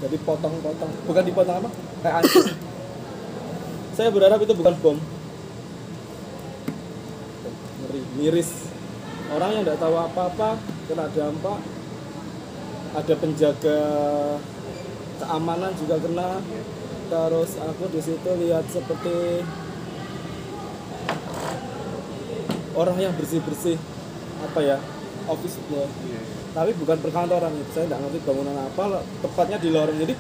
jadi potong-potong, bukan dipotong apa, kayak hancur. Saya berharap itu bukan bom. Ngeri, miris. Orang yang tidak tahu apa-apa kena dampak, ada penjaga keamanan juga kena. Terus aku di situ lihat seperti orang yang bersih-bersih apa ya, office boy. Tapi bukan perkantoran itu, saya tidak ngerti bangunan apa, tepatnya di lorong. Jadi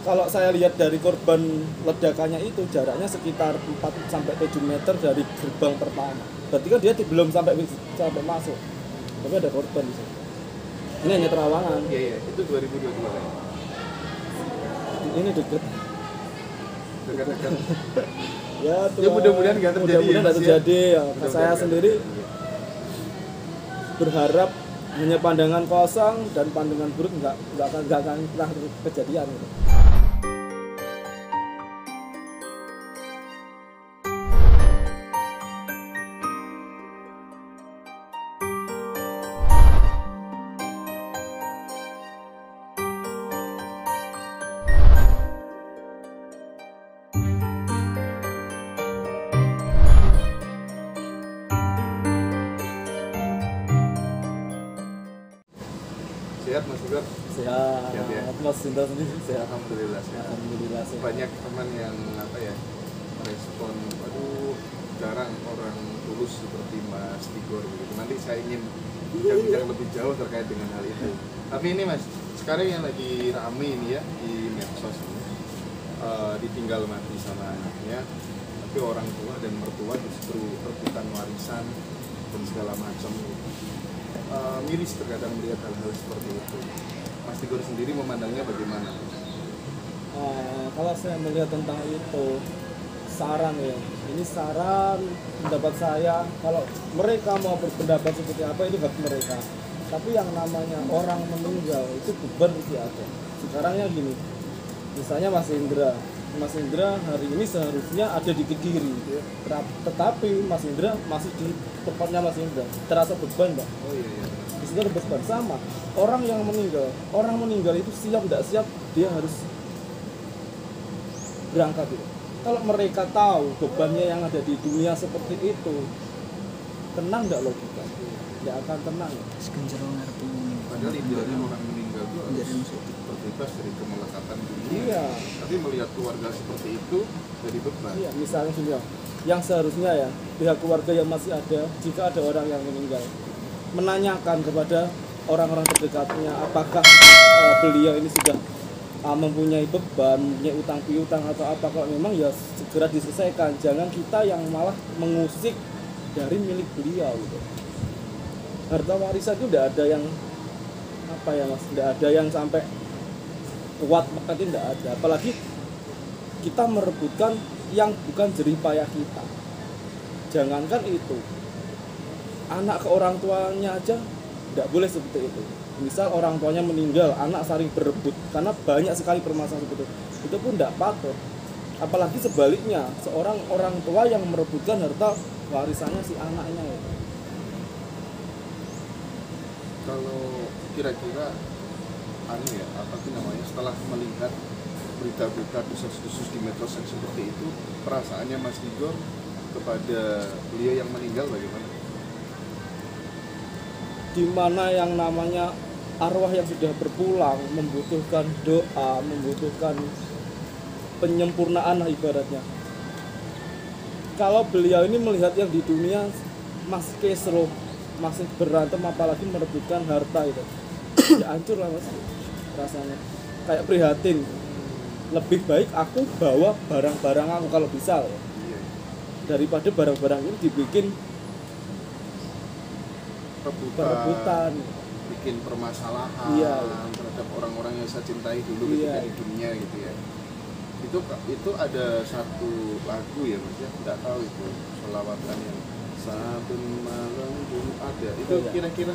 kalau saya lihat dari korban ledakannya itu jaraknya sekitar 4-7 meter dari gerbang pertama. Berarti kan dia belum sampai masuk, tapi ada korban di situ. Ini hanya terawangan. Iya, itu 2022 kan? Ini dekat. Ya, Ya mudah-mudahan nggak terjadi. Mudah-mudahan nggak terjadi ya. Mudah-mudahan Saya nggak. sendiri berharap hanya pandangan kosong dan pandangan buruk nggak akan pernah kejadian gitu. Sehat Mas Igor? Sehat ya. Mas Sinta sendiri sehat. Alhamdulillah sehat. Alhamdulillah sehat. Banyak teman yang respon, aduh jarang orang tulus seperti Mas Igor begitu. Nanti saya ingin bincang lebih jauh terkait dengan hal itu. Tapi ini Mas, sekarang yang lagi rame ini ya di medsos ini, ditinggal mati sama anaknya, tapi orang tua dan mertua justru rebutan warisan dan segala macam. Miris terkadang melihat hal-hal seperti itu. Mas Tigor sendiri memandangnya bagaimana? Kalau saya melihat tentang itu, saran ya, ini saran pendapat saya. Kalau mereka mau berpendapat seperti apa itu hak mereka. Tapi yang namanya orang meninggal itu beban itu ada. Sekarangnya gini, misalnya Mas Indra hari ini seharusnya ada di Kediri, tetapi Mas Indra masih di tempatnya Mas Indra. Terasa beban, Mbak? Oh iya. Di situ ada beban sama. Orang meninggal itu siap tidak siap dia harus berangkat gitu. Kalau mereka tahu bebannya yang ada di dunia seperti itu, tenang tidak logika? Tidak akan tenang. Padahal idealnya orang meninggal itu harus terbebas dari kemelekatan dunia. Iya. Tapi melihat keluarga seperti itu jadi beban. Iya, misalnya gini, yang seharusnya ya pihak keluarga yang masih ada, jika ada orang yang meninggal, menanyakan kepada orang-orang terdekatnya apakah beliau ini sudah mempunyai beban, mempunyai utang piutang atau apa. Kalau memang ya segera diselesaikan, jangan kita yang malah mengusik dari milik beliau gitu. Harta warisan itu tidak ada yang tidak ada yang sampai kuat banget, tidak ada. Apalagi kita merebutkan yang bukan jerih payah kita. Jangankan itu, anak ke orang tuanya aja tidak boleh seperti itu. Misal orang tuanya meninggal, anak saling berebut karena banyak sekali permasalahan seperti itu pun tidak patut. Apalagi sebaliknya, seorang orang tua yang merebutkan harta warisannya si anaknya itu. Kalau kira-kira setelah melihat berita-berita desas-desus di medsos yang seperti itu, perasaannya Mas Igor kepada beliau yang meninggal bagaimana? Di mana yang namanya arwah yang sudah berpulang membutuhkan doa, membutuhkan penyempurnaan ibaratnya. Kalau beliau ini melihat yang di dunia masih kesro, masih berantem, apalagi merebutkan harta itu, ya hancur lah Mas rasanya. Kayak prihatin. Lebih baik aku bawa barang-barang aku kalau bisa ya. Daripada barang-barang ini dibikin perebutan, bikin permasalahan terhadap orang-orang yang saya cintai dulu ketika di dunia gitu ya. Itu ada satu lagu ya Mas ya, tidak tahu itu selawatan yang saben malam Jumat ya. Itu kira-kira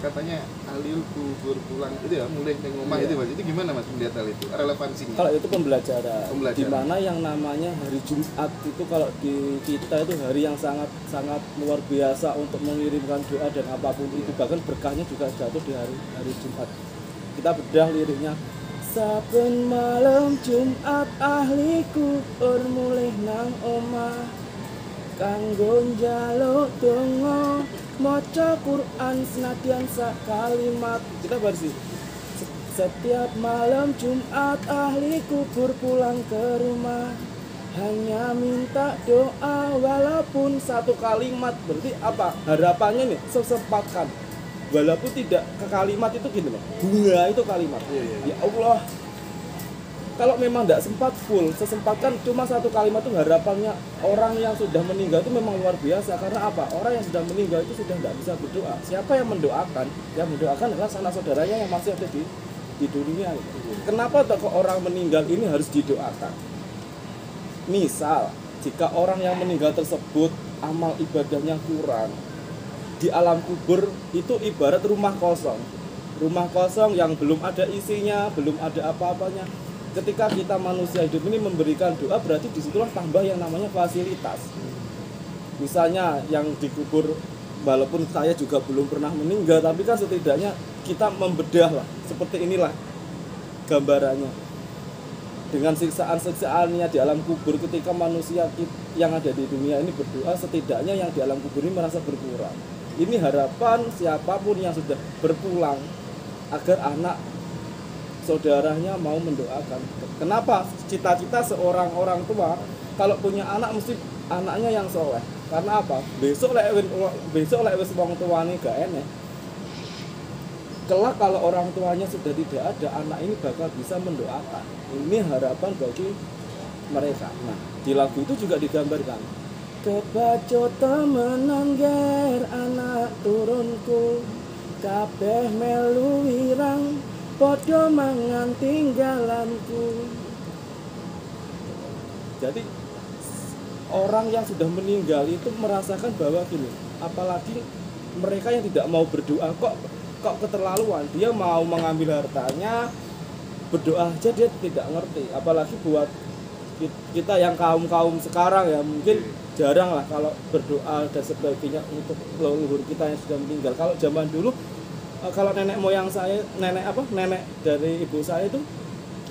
katanya alil kubur pulang itu ya, mulai dari rumah itu Mas. Itu gimana Mas melihat hal itu? Relevansinya? Kalau itu pembelajaran. Di mana yang namanya hari Jumat itu kalau di kita itu hari yang sangat luar biasa untuk mengirimkan doa dan apapun itu. Bahkan berkahnya juga jatuh di hari Jumat. Kita bedah liriknya, Saben malam Jumat ahliku mulih nang omah kanggo njaluk donga maca Quran senadyan sak kalimat. Kita bersih. Setiap malam Jumat ahliku pulang ke rumah hanya minta doa walaupun satu kalimat. Berarti apa? Harapannya nih sesempatkan. Walaupun tidak ke kalimat itu gini loh. Bunga itu kalimat. Ya Allah. Kalau memang tidak sempat full, sesempatkan cuma satu kalimat itu harapannya orang yang sudah meninggal itu memang luar biasa. Karena apa? Orang yang sudah meninggal itu sudah tidak bisa berdoa. Siapa yang mendoakan? Yang mendoakan adalah sanak saudaranya yang masih ada di dunia. Kenapa kok orang meninggal ini harus didoakan? Misal, jika orang yang meninggal tersebut amal ibadahnya kurang, di alam kubur itu ibarat rumah kosong. Rumah kosong yang belum ada isinya, belum ada apa-apanya. Ketika kita manusia hidup ini memberikan doa, berarti disitulah tambah yang namanya fasilitas. Misalnya yang dikubur, walaupun saya juga belum pernah meninggal, tapi kan setidaknya kita membedah lah. Seperti inilah gambarannya. Dengan siksaan-siksaannya di alam kubur, ketika manusia yang ada di dunia ini berdoa, setidaknya yang di alam kubur ini merasa berkurang. Ini harapan siapapun yang sudah berpulang agar anak saudaranya mau mendoakan. Kenapa? Cita-cita seorang orang tua kalau punya anak mesti anaknya yang soleh. Karena apa? Besok lek wis wong tuane gak enek. Kelak kalau orang tuanya sudah tidak ada, anak ini bakal bisa mendoakan. Ini harapan bagi mereka. Nah, di lagu itu juga digambarkan kebaco temenan ger anak turunku kabeh melu wirang padha mangan tinggalanku. Jadi orang yang sudah meninggal itu merasakan bahwa gini, apalagi mereka yang tidak mau berdoa kok keterlaluan, dia mau mengambil hartanya, berdoa aja dia tidak ngerti. Apalagi buat kita yang kaum sekarang ya mungkin jarang lah kalau berdoa dan sebagainya untuk leluhur kita yang sudah meninggal. Kalau zaman dulu, kalau nenek moyang saya, nenek dari ibu saya itu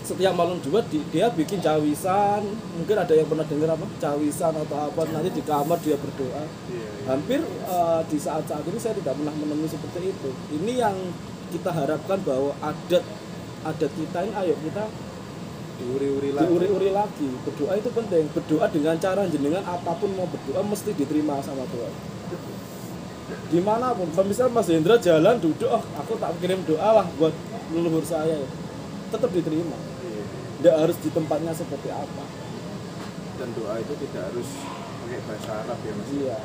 setiap malam Jumat dia bikin cawisan. Mungkin ada yang pernah dengar apa cawisan atau apa, nanti di kamar dia berdoa. Hampir di saat-saat ini saya tidak pernah menemui seperti itu. Ini yang kita harapkan bahwa adat kita ini, ayo kita diuri-uri lagi. Berdoa itu penting. Berdoa dengan cara jenengan apapun mau berdoa mesti diterima sama Tuhan. Dimanapun, misal Mas Hendra jalan duduk, aku tak kirim doa lah buat leluhur saya, tetap diterima. Tidak harus di tempatnya seperti apa. Dan doa itu tidak harus pakai bahasa Arab ya Mas. Iya.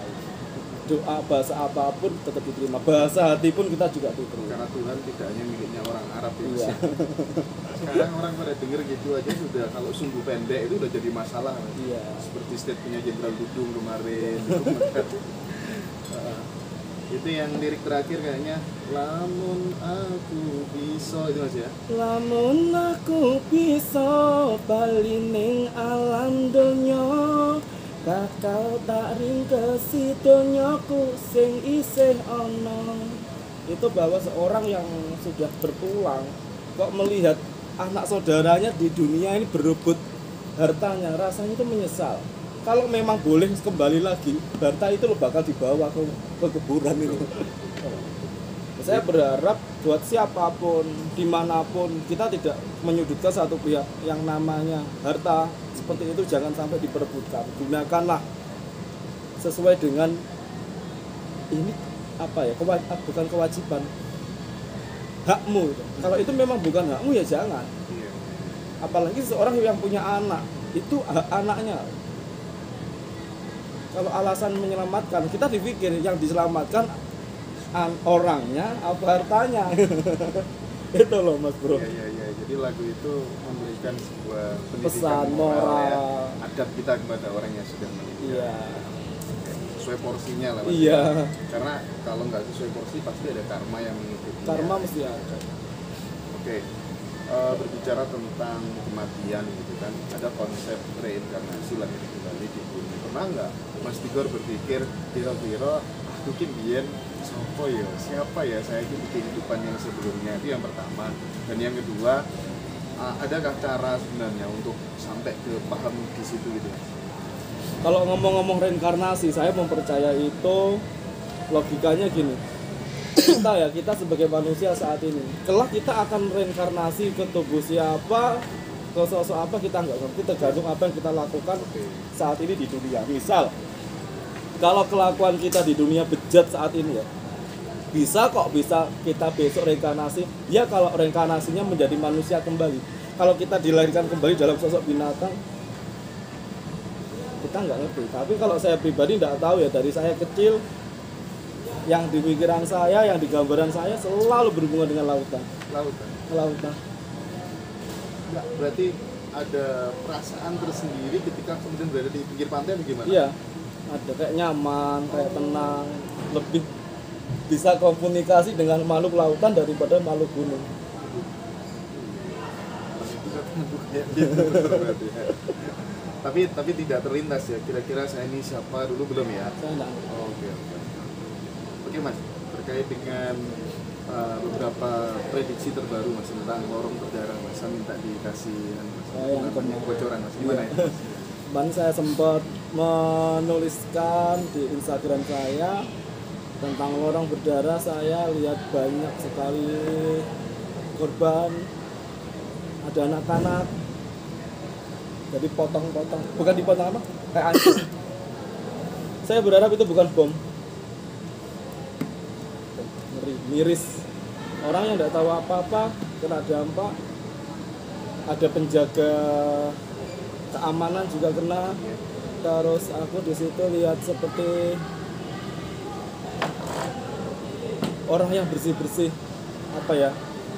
Doa bahasa apapun tetap diterima. Bahasa hati pun kita juga diterima. Karena Tuhan tidak hanya miliknya orang Arab ya Mas. Iya. Sekarang orang pada denger gitu aja sudah, kalau sumbu pendek itu udah jadi masalah Mas. Iya. Seperti statementnya Jenderal Dudung kemarin. Itu yang lirik terakhir kayaknya lamun aku bisa, itu Mas ya. Lamun aku bisa bali ning alam donya, bakal tak ringkesi donyaku sing isih ana. Itu bahwa seorang yang sudah berpulang kok melihat anak saudaranya di dunia ini berebut hartanya, rasanya itu menyesal. Kalau memang boleh kembali lagi, harta itu lo bakal dibawa ke kuburan ini. Saya berharap buat siapapun, dimanapun, kita tidak menyudutkan satu pihak. Yang namanya harta seperti itu jangan sampai diperebutkan. Gunakanlah sesuai dengan ini apa ya, bukan kewajiban, hakmu. Kalau itu memang bukan hakmu ya jangan. Apalagi seorang yang punya anak, itu hak anaknya. Kalau alasan menyelamatkan, kita dipikir yang diselamatkan orangnya apa hartanya. Itu loh Mas Bro. Iya. Jadi lagu itu memberikan sebuah pesan moral ya, adab kita kepada orang yang sudah meninggal. Iya. Sesuai porsinya lah Mas. Iya. Karena kalau nggak sesuai porsi pasti ada karma yang mengikuti. Karma mesti ada. Oke. Berbicara tentang kematian gitu kan, ada konsep reinkarnasi lagi kembali di bumi. Pernah nggak Mas Tigor berpikir kira-kira aku biyen siapa ya saya itu di kehidupan yang sebelumnya? Itu yang pertama. Dan yang kedua, adakah cara sebenarnya untuk sampai ke paham di situ gitu? Kalau ngomong-ngomong reinkarnasi, saya mempercayai itu logikanya gini. Kita sebagai manusia saat ini, kelak kita akan reinkarnasi ke tubuh siapa, ke sosok apa kita nggak ngerti, tergantung apa yang kita lakukan saat ini di dunia. Misal, kalau kelakuan kita di dunia bejat saat ini ya, bisa kita besok reinkarnasi. Ya kalau reinkarnasinya menjadi manusia kembali. Kalau kita dilahirkan kembali dalam sosok binatang, kita nggak ngerti. Tapi kalau saya pribadi nggak tahu ya, dari saya kecil yang di pikiran saya, yang di gambaran saya selalu berhubungan dengan lautan. Lautan. Nggak, berarti ada perasaan tersendiri ketika kemudian berada di pinggir pantai atau gimana? Iya, ada kayak nyaman, kayak tenang, lebih bisa komunikasi dengan makhluk lautan daripada makhluk gunung. Tapi tidak terlintas ya, kira-kira saya ini siapa dulu belum ya? Saya enggak. Oke Mas, terkait dengan beberapa prediksi terbaru Mas tentang lorong berdarah Mas, saya minta dikasih bocoran Mas, gimana ya? Kemarin saya sempat menuliskan di Instagram saya tentang lorong berdarah. Saya lihat banyak sekali korban, ada anak-anak, jadi potong-potong, bukan dipotong apa? Kayak hancur. Saya berharap itu bukan bom. Miris. Orang yang tidak tahu apa-apa kena dampak. Ada penjaga keamanan juga kena. Terus aku di situ lihat seperti orang yang bersih-bersih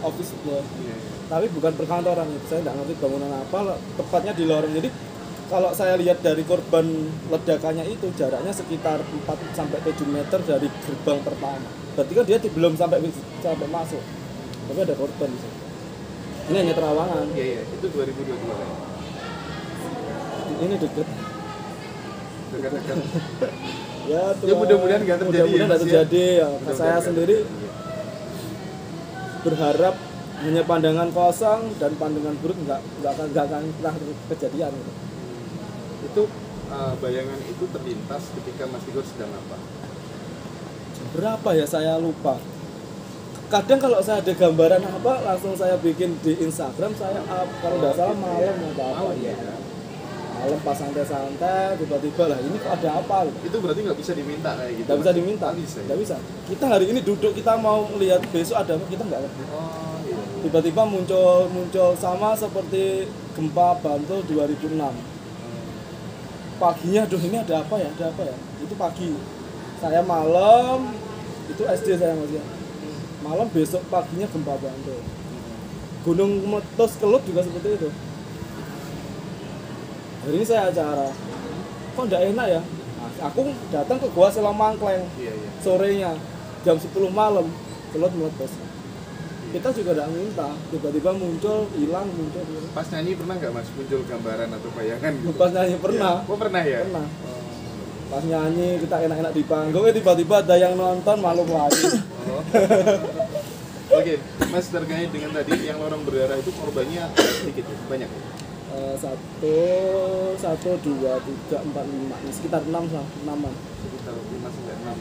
office boy. Tapi bukan perkantoran itu. Saya tidak ngerti bangunan apa, tepatnya di lorong. Jadi kalau saya lihat dari korban ledakannya itu jaraknya sekitar 4-7 meter dari gerbang pertama. Berarti kan dia belum sampai masuk. Tapi ada korban di situ. Ini hanya terawangan. Iya, itu 2022 kan. Ini dekat. Ya, mudah-mudahan nggak terjadi. Mudah-mudahan nggak terjadi. Ya. Saya sendiri berharap hanya pandangan kosong dan pandangan buruk nggak akan pernah kejadian. Itu bayangan itu terlintas ketika Mas Tigor sedang apa? Berapa ya, saya lupa. Kadang kalau saya ada gambaran apa langsung saya bikin di Instagram saya kalau nggak salah malam atau apa ya. Malam pas santai-santai tiba-tiba lah ini kok ada apa? Itu berarti nggak bisa diminta kayak gitu? Nggak bisa diminta. Nggak bisa. Kita hari ini duduk kita mau lihat besok ada apa kita nggak ngerti. Tiba-tiba muncul sama seperti gempa Bantul 2006. Paginya aduh ini ada apa ya? Itu pagi. Saya malam itu SD saya masih. Malam besok paginya gempa Bantul. Gunung meletus Kelut juga seperti itu. Hari ini saya acara. Kok enggak enak ya? Nah, aku datang ke Gua Selomangkleng. Sorenya jam 10 malam Kelut meletus. Kita juga tidak minta, tiba-tiba hilang. Pas nyanyi pernah nggak Mas muncul gambaran atau bayangan gitu? Pas nyanyi pernah. Ya. Oh pernah ya? Pernah. Pas nyanyi kita enak-enak di panggung, tiba-tiba ada yang nonton malu lagi. Oke, Mas terkait dengan tadi yang lorong berdarah itu korbannya sedikit, banyak? 1, 2, 3, 4, 5, sekitar 6-an. Sekitar 5-6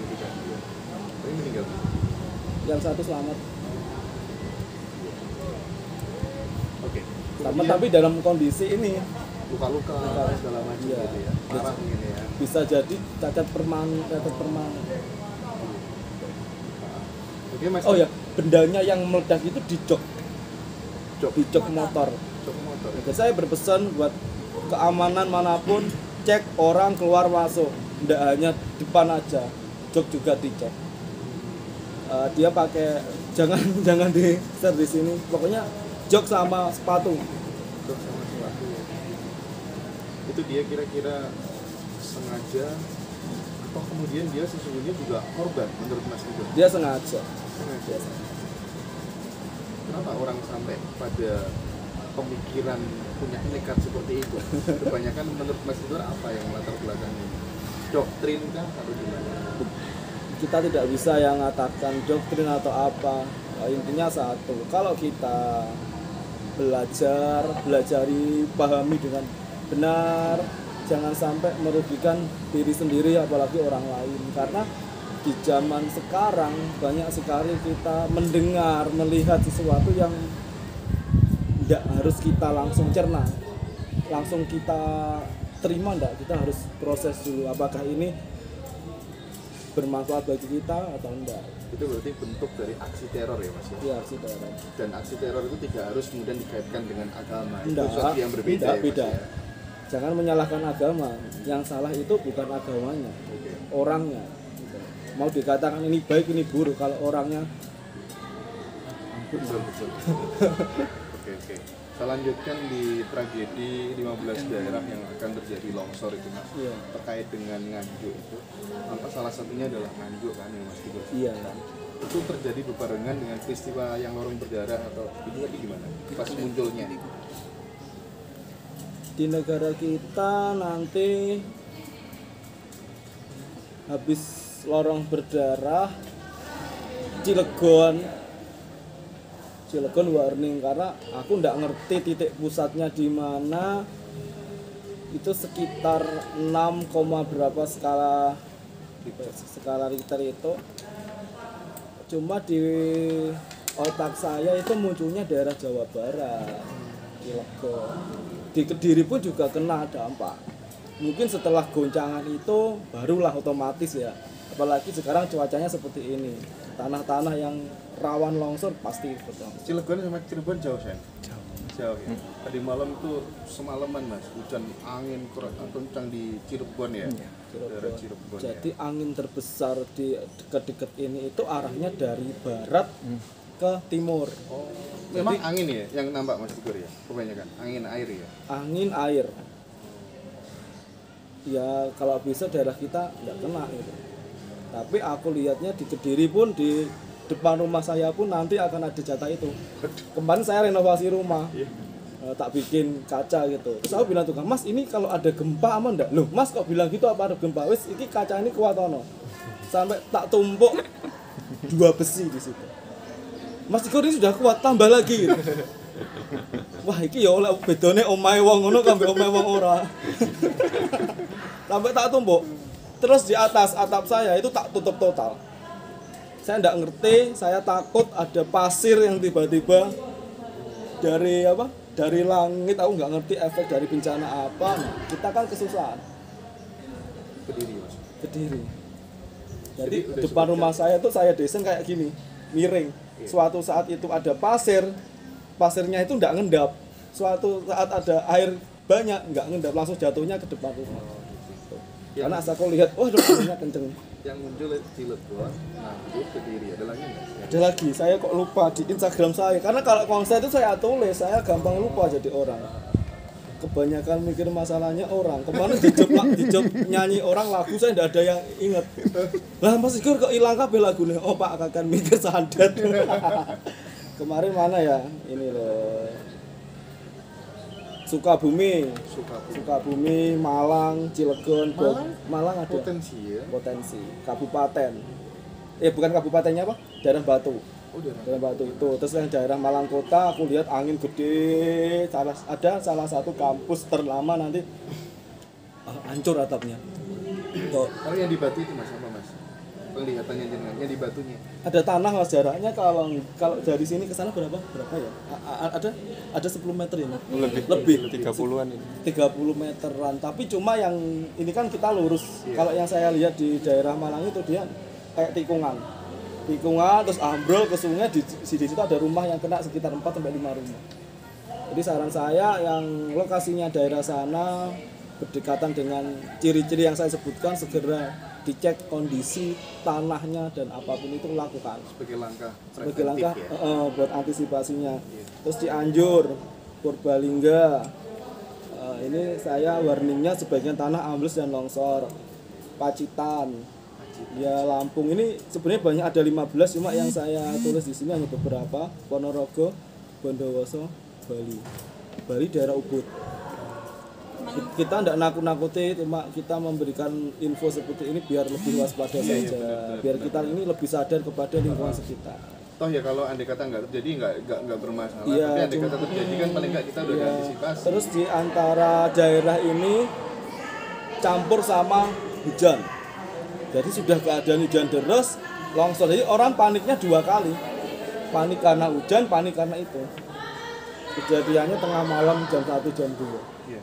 gitu kan? Tapi meninggal? Yang satu selamat. Oke. Selamat tapi dalam kondisi ini luka-luka segala macam ya. Gitu ya. Parah mungkin ya. Bisa jadi cacat permanen. Oke, Mas. Oh ya, bendanya yang meledak itu di jok motor. Jadi saya berpesan buat keamanan manapun, cek orang keluar masuk, tidak hanya depan aja, jok juga dicek. Dia pakai jangan di share di sini, pokoknya jok sama sepatu. Itu dia kira-kira sengaja atau kemudian dia sesungguhnya juga korban menurut Mas itu? Dia sengaja. Kenapa orang sampai pada pemikiran punya nekat seperti itu? Kebanyakan menurut Mas itu apa yang latar belakangnya? Doktrin kah atau gimana? Kita tidak bisa yang mengatakan doktrin atau apa. Intinya satu, kalau kita belajari, pahami dengan benar, jangan sampai merugikan diri sendiri apalagi orang lain. Karena di zaman sekarang banyak sekali kita mendengar, melihat sesuatu yang tidak harus kita langsung cerna, langsung kita terima, enggak, kita harus proses dulu apakah ini bermanfaat bagi kita atau enggak. Itu berarti bentuk dari aksi teror ya Mas? Iya, aksi teror. Dan aksi teror itu tidak harus kemudian dikaitkan dengan agama. Enggak, itu sesuatu yang berbeda tidak, ya, beda. Mas, ya? Jangan menyalahkan agama. Yang salah itu bukan agamanya, orangnya. Mau dikatakan ini baik ini buruk, kalau orangnya betul. Oke. Saya lanjutkan di tragedi 15 daerah yang akan terjadi longsor itu Mas. Iya. Terkait dengan Nganjuk itu. Apa salah satunya adalah Nganjuk kan yang Mas Tigor? Iya. Itu terjadi berbarengan dengan peristiwa yang lorong berdarah atau itu tadi gimana? Pas munculnya. Di negara kita nanti habis lorong berdarah Cilegon warning karena aku ndak ngerti titik pusatnya di mana. Itu sekitar 6, berapa skala Richter itu. Cuma di otak saya itu munculnya daerah Jawa Barat, Cilegon. Di Kediri pun juga kena dampak. Mungkin setelah goncangan itu barulah otomatis ya. Apalagi sekarang cuacanya seperti ini. Tanah-tanah yang rawan longsor pasti betul. Cilegon sama Cirebon jauh ya? Jauh ya. Tadi malam itu semalaman Mas, hujan angin kencang di Cirebon ya. Daerah Cirebon. Jadi ya, angin terbesar di dekat-dekat ini itu arahnya dari barat ke timur. Oh. Memang angin ya yang nampak Mas Tigor ya? Kebanyakan angin air ya? Angin air. Ya kalau bisa daerah kita nggak kena gitu. Tapi aku lihatnya di Kediri pun, di depan rumah saya pun nanti akan ada jatah itu. Kemarin saya renovasi rumah, tak bikin kaca gitu. Terus aku bilang tukang, Mas ini kalau ada gempa aman enggak? Loh Mas kok bilang gitu, apa ada gempa? Wis ini kaca ini kuat ono. Sampai tak tumpuk 2 besi di situ. Mas Tigor ini sudah kuat, tambah lagi gitu. Wah iki ya oleh bedone omahe wong ngono karo omahe wong ora. Sampai tak tumpuk. Terus di atas atap saya itu tak tutup total. Saya enggak ngerti, saya takut ada pasir yang tiba-tiba dari dari langit. Aku nggak ngerti efek dari bencana apa. Nah, kita kan kesusahan. Kediri Mas. Kediri. Jadi depan rumah saya tuh saya desain kayak gini, miring. Suatu saat itu ada pasir, pasirnya itu nggak ngendap. Suatu saat ada air banyak, nggak ngendap, langsung jatuhnya ke depan rumah. Karena asal aku lihat, wah airnya kenceng. Yang muncul Cilegon, Nganjuk, Kediri, ada lagi nggak? Ada lagi, saya kok lupa di Instagram saya. Karena kalau konser itu saya tulis, saya gampang lupa jadi orang. Kebanyakan mikir masalahnya orang. Kemarin di job nyanyi orang lagu saya tidak ada yang inget. Lah Mas Tigor kok hilang kabeh lagune? Oh Pak akan mikir sandat. Kemarin mana ya? Ini loh. Sukabumi, Malang, Cilegon, Malang ada potensi ya. Potensi kabupaten. Bukan kabupatennya apa? Daerah Batu. Oh, daerah Batu itu. Terus yang daerah Malang Kota aku lihat angin gede. Ada salah satu kampus ternama nanti hancur atapnya. Kalau yang di Batu itu Mas apa Mas? Penglihatannya jenengannya di Batunya. Ada tanah Mas, jaraknya kalau dari sini ke sana berapa ya? Ada 10 meter ya Mas? Lebih 30-an ini. 30 meteran. Tapi cuma yang ini kan kita lurus. Kalau yang saya lihat di daerah Malang itu dia kayak tikungan terus ambrol ke sungai. Di situ ada rumah yang kena sekitar 4-5 rumah. Jadi saran saya yang lokasinya daerah sana berdekatan dengan ciri-ciri yang saya sebutkan, segera dicek kondisi tanahnya dan apapun itu lakukan sebagai langkah ya? Buat antisipasinya. Terus Cianjur, Purbalingga, ini saya warningnya sebagian tanah ambles dan longsor. Pacitan, ya Lampung ini sebenarnya banyak, ada 15, cuma yang saya tulis di sini hanya beberapa. Ponorogo, Bondowoso, Bali daerah Ubud. Kita tidak nakut-nakuti, cuma kita memberikan info seperti ini biar lebih waspada saja, biar kita ini lebih sadar kepada lingkungan sekitar. toh ya kalau andai kata nggak terjadi nggak bermasalah, Iya, tapi andai kata terjadi kan paling nggak kita udah Iya. antisipasi. Terus di antara daerah ini campur sama hujan. Jadi sudah keadaan hujan deras, longsor. Jadi orang paniknya 2 kali. Panik karena hujan, panik karena itu. Kejadiannya tengah malam jam 1 jam 2. Iya.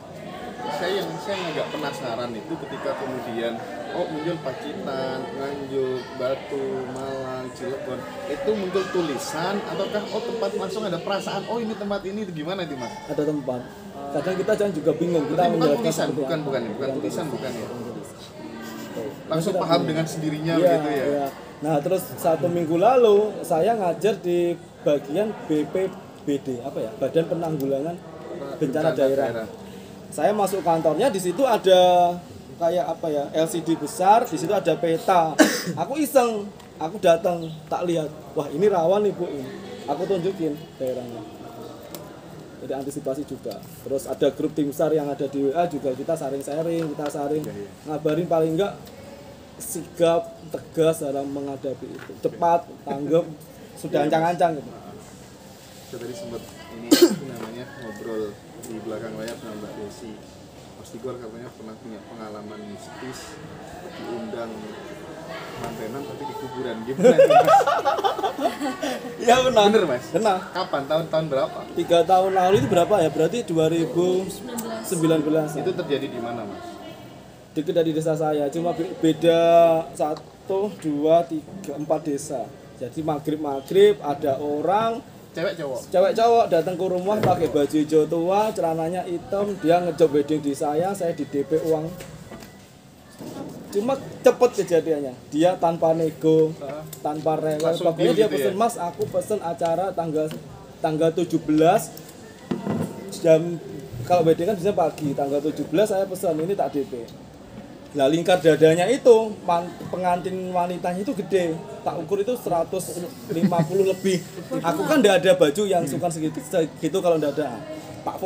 Saya agak penasaran itu ketika kemudian muncul Pacitan, Nganjuk, Batu, Malang, Cilegon, itu muncul tulisan ataukah tempat langsung ada perasaan ini tempat ini, itu gimana itu Mas? Ada tempat. Kadang kita jangan juga bingung kita Bukan menjelaskan tulisan, seperti bukan apa. tulisan bukan ya. Tuh. Langsung Kita paham bingung. dengan sendirinya Iya, begitu ya. iya. Nah terus 1 minggu lalu saya ngajar di bagian BPBD apa ya, Badan Penanggulangan Bencana Daerah. Saya masuk kantornya, di situ ada kayak apa ya, LCD besar, di situ ada peta. Aku iseng, aku datang, tak lihat, wah ini rawan nih Bu ini. Aku tunjukin daerahnya. Jadi antisipasi juga. Terus ada grup tim SAR yang ada di WA juga, kita saring ngabarin paling enggak sigap, tegas dalam menghadapi itu. Cepat, tanggap, sudah ancang-ancang gitu. Saya tadi sempat ini namanya ngobrol di belakang layar sama Mbak Desi. Mas Tigor katanya pernah punya pengalaman mistis diundang mantenan tapi di kuburan. Gimana itu Mas? Ya benar. Bener Mas? Benar. Kapan? Tahun berapa? 3 tahun lalu itu berapa ya? Berarti 2019. Itu terjadi di mana Mas? Dekat dari desa saya, cuma beda 1, 2, 3, 4 desa. Jadi maghrib ada orang Cewek cowok? cewek cowok datang ke rumah pakai baju hijau tua, celananya hitam, dia ngejob wedding di saya di DP uang. Cuma cepet kejadiannya, dia tanpa nego, tanpa rewel. Langsung Pokoknya deal dia gitu pesen, ya? Mas aku pesen acara tanggal 17 jam, kalau wedding kan bisa pagi, tanggal 17 saya pesan ini tak DP. Nah lingkar dadanya itu pengantin wanitanya itu gede, tak ukur itu 150 lebih. Aku kan ndak ada baju yang suka segitu kalau ndak ada. Tak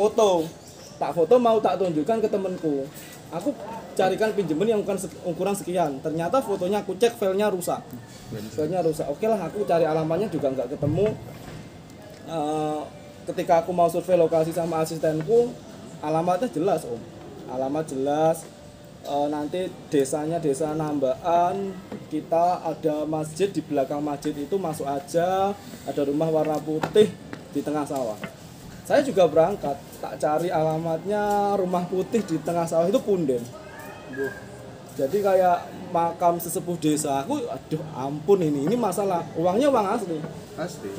foto mau tak tunjukkan ke temenku. Aku carikan pinjeman yang ukuran sekian. Ternyata fotonya aku cek filenya rusak. Oke lah, aku cari alamatnya juga nggak ketemu. Ketika aku mau survei lokasi sama asistenku, alamatnya jelas Om. Alamat jelas. Nanti desanya desa Nambaan, kita ada masjid, di belakang masjid itu masuk aja, ada rumah warna putih di tengah sawah. Saya juga berangkat, tak cari alamatnya, rumah putih di tengah sawah itu punden. Jadi kayak makam sesepuh desa. Aku aduh ampun, ini masalah, uangnya uang asli.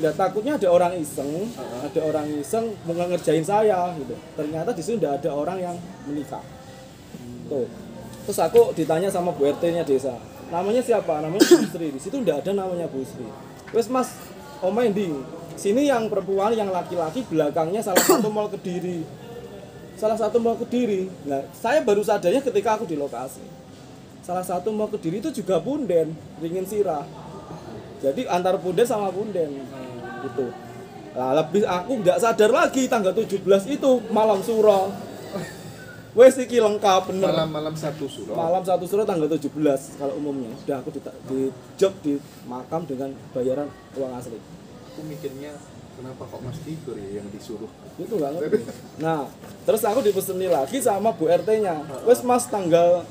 Ya takutnya ada orang iseng, mau ngerjain saya gitu. Ternyata di sini udah ada orang yang menikah. Tuh. Terus aku ditanya sama Bu RT-nya desa, namanya siapa? Namanya Bu Sri. Di situ enggak ada namanya Bu Sri. Wes Mas, omain di sini yang perempuan, yang laki-laki belakangnya salah satu mall Kediri. Nah, saya baru sadarnya ketika aku di lokasi. Salah satu mall Kediri itu juga punden, ringin sirah. Jadi antar punden sama punden. Gitu. Nah, lebih aku nggak sadar lagi tanggal 17 itu malam suro. Wes iki lengkap bener. Malam 1 suro. Malam 1 suro tanggal 17 kalau umumnya. Udah aku di job di makam dengan bayaran uang asli. Aku mikirnya kenapa kok Mas Tigor ya yang disuruh? Itu enggak ngerti. Nah, terus aku dipeseni lagi sama Bu RT-nya. Wes Mas tanggal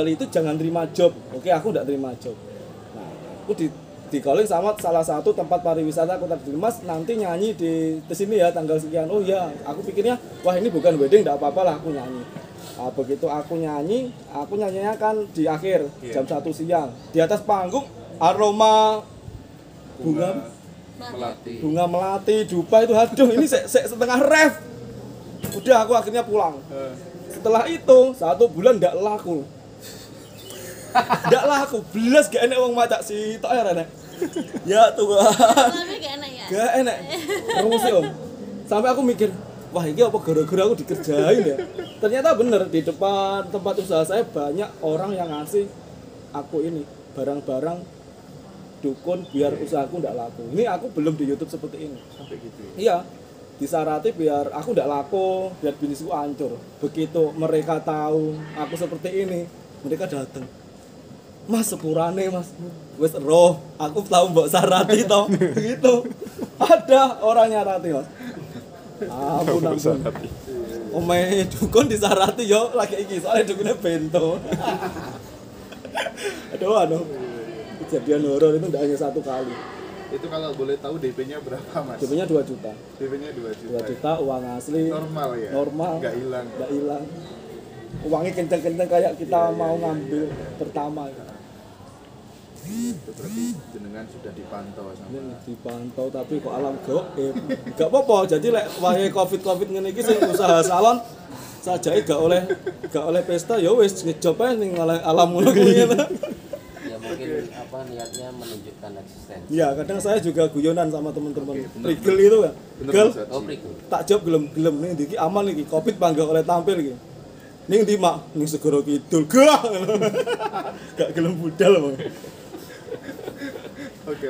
itu jangan terima job. Oke, aku enggak terima job. Nah, aku di calling sama salah satu tempat pariwisata Kota Kediri, Mas nanti nyanyi di sini ya tanggal sekian. Oh iya, aku pikirnya wah ini bukan wedding, enggak apa-apa lah aku nyanyi. Nah, begitu aku nyanyinya kan di akhir jam 1 siang. Di atas panggung aroma bunga melati, dupa itu aduh ini setengah ref. Udah aku akhirnya pulang. Setelah itu 1 bulan enggak laku. Nggak laku, belas gak enak wong macak si tok ya Rene. Ya Tuhan. Gak enak. Promosi Om. Sampai aku mikir, wah ini apa gara-gara aku dikerjain ya. Ternyata bener, di depan tempat usaha saya banyak orang yang ngasih aku ini barang-barang dukun biar usahaku nggak laku. Ini aku belum di YouTube seperti ini. Sampai gitu ya? Iya. Disarati biar aku nggak laku, biar bisnisku hancur. Begitu mereka tahu aku seperti ini, mereka datang. Mas sepurane Mas, wis roh, aku tau mbok sarati to. Gitu. Ada orang nyarati Mas. Ampun. Omahe dukun disarati yo lagi iki, soalnya dukunnya bento. Aduh. Kejadian horor itu tidak hanya satu kali. Itu kalau boleh tahu DP-nya berapa, Mas? DP-nya 2 juta. DP-nya 2 juta. 2 juta uang asli. Normal ya? Normal. Nggak hilang. Uangnya kenceng-kenceng kayak kita mau ngambil pertama. Itu berarti jenengan sudah dipantau sama Dipantau tapi kok alam gaib. Enggak apa-apa. Jadi lek wae Covid ngene iki sing usaha salon sajake gak oleh pesta ya wis ngejob ae ning alam ngono kuwi. Ya mungkin niatnya menunjukkan eksistensi. Iya, kadang saya juga guyonan sama teman-teman. Prigel itu kan. Gel. Tak job gelem ning iki aman iki Covid bangga oleh tampil iki. Ning ndi mak ning Segoro Kidul. Gah. Gak gelem budal, Bang. Oke.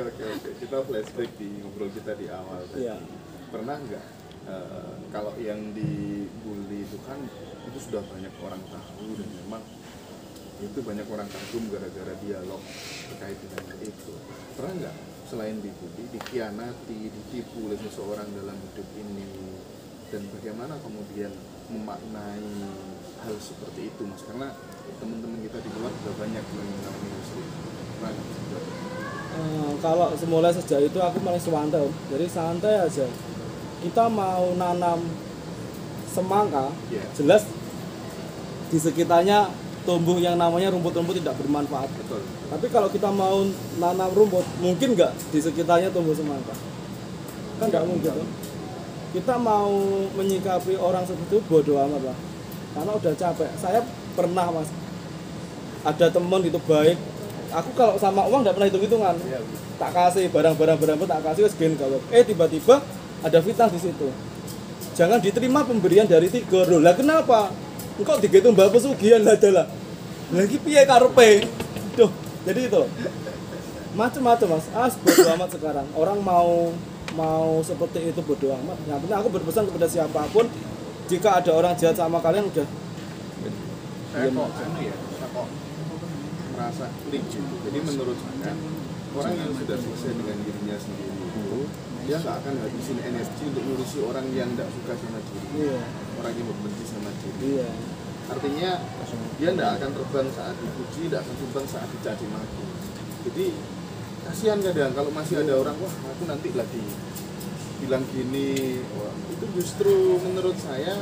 Kita flashback di ngobrol kita di awal tadi. Iya. Pernah nggak kalau yang dibully itu kan itu sudah banyak orang tahu dan memang itu banyak orang kagum gara-gara dialog terkait dengan itu. Pernah nggak selain dibully, dikhianati, ditipu oleh seseorang dalam hidup ini, dan bagaimana kemudian memaknai hal seperti itu, Mas? Karena teman-teman kita di luar sudah banyak yang mengalami muslim. Pernah nggak? Kalau semula sejak itu aku malah santai, jadi santai aja. Kita mau nanam semangka, jelas di sekitarnya tumbuh yang namanya rumput-rumput tidak bermanfaat. Betul. Tapi kalau kita mau nanam rumput, mungkin nggak di sekitarnya tumbuh semangka? Kan nggak mungkin. Tuh. Kita mau menyikapi orang seperti itu bodoh amat lah. Karena udah capek. Saya pernah Mas, ada teman itu baik. Aku kalau sama uang nggak pernah hitung-hitungan. Tak kasih barang-barang tak kasih wes gen kalau. Tiba-tiba ada fitnah di situ. Jangan diterima pemberian dari Tigor. Lah kenapa? Engkau digitu mbak pesugihan lah adalah. Lagi piye karepe? Duh, jadi itu. Macam-macam Mas. Bodoh amat sekarang. Orang mau seperti itu bodoh amat. Yang penting aku berpesan kepada siapapun, jika ada orang jahat sama kalian udah. Saya kok merasa klik gitu. Jadi menurut saya orang yang sudah sukses dengan dirinya sendiri itu dia nggak akan habisin energi untuk ngurusi orang yang nggak suka sama diri, orang yang membenci sama diri. Artinya dia nggak akan terbang saat dipuji, nggak akan terbang saat dicaci maki. Jadi kasihan kadang kalau masih ada orang, wah aku nanti lagi bilang gini, wah, itu justru menurut saya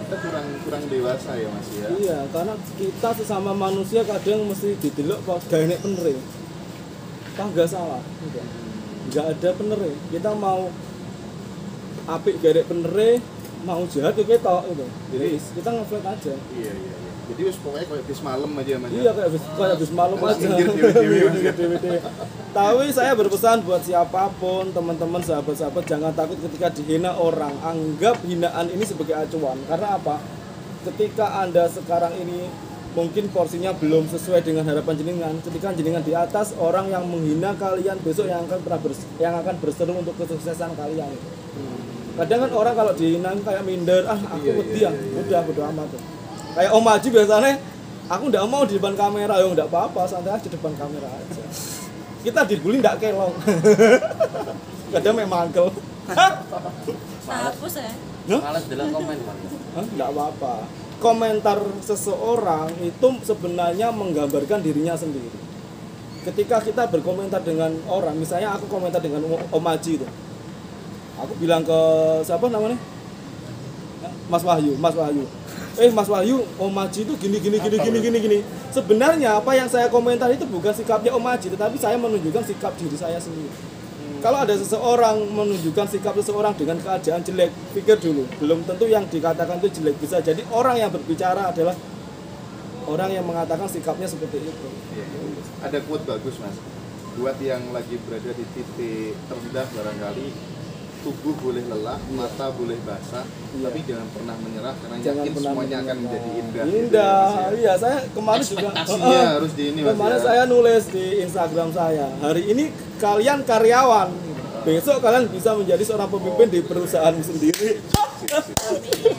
kita kurang dewasa ya Mas ya. Iya, karena kita sesama manusia kadang mesti didelok kok gaene bener. Pak enggak salah. Enggak ada bener. Kita mau apik gaene bener, mau jahat ya ketok gitu. Jadi kita ngeflat aja. Iya. Jadi wis pokoknya kayak bis malam aja Mas. Iya, kayak bis malam aja. Tapi saya berpesan buat siapapun, teman-teman, sahabat-sahabat, jangan takut ketika dihina orang. Anggap hinaan ini sebagai acuan. Karena apa? Ketika Anda sekarang ini mungkin porsinya belum sesuai dengan harapan jenengan, ketika jenengan di atas, orang yang menghina kalian besok yang akan berseru untuk kesuksesan kalian. Kadang kan orang kalau dihina kayak minder, aku wedi udah bodo amat tuh. Kayak Om Haji biasanya, aku nggak mau di depan kamera, ya nggak apa-apa, santai aja di depan kamera aja. Kita dibully nggak kelong. Kadang memang mangkel. Hapus ya? Males dalam komen, Mas. Nggak apa-apa. Komentar seseorang itu sebenarnya menggambarkan dirinya sendiri. Ketika kita berkomentar dengan orang, misalnya aku komentar dengan Om Haji itu, aku bilang ke siapa namanya? Mas Wahyu. Mas Wahyu, Om Haji itu gini. Sebenarnya apa yang saya komentar itu bukan sikapnya Om Haji, tetapi saya menunjukkan sikap diri saya sendiri. Kalau ada seseorang menunjukkan sikap seseorang dengan keadaan jelek, pikir dulu, belum tentu yang dikatakan itu jelek. Bisa jadi orang yang berbicara adalah orang yang mengatakan sikapnya seperti itu. Ada quote bagus Mas, buat yang lagi berada di titik terendah barangkali, tubuh boleh lelah, mata boleh basah, tapi jangan pernah menyerah karena yakin semuanya akan menjadi indah. Iya, saya kemarin juga harus di ini Mas. Kemarin saya nulis di Instagram saya, hari ini kalian karyawan, besok kalian bisa menjadi seorang pemimpin di perusahaan sendiri.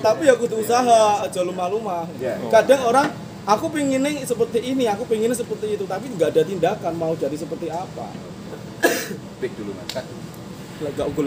Tapi ya kudu usaha, aja lumah-lumah. Kadang orang Aku pengennya seperti ini, aku pengennya seperti itu, tapi nggak ada tindakan mau jadi seperti apa. Break dulu mas. Gak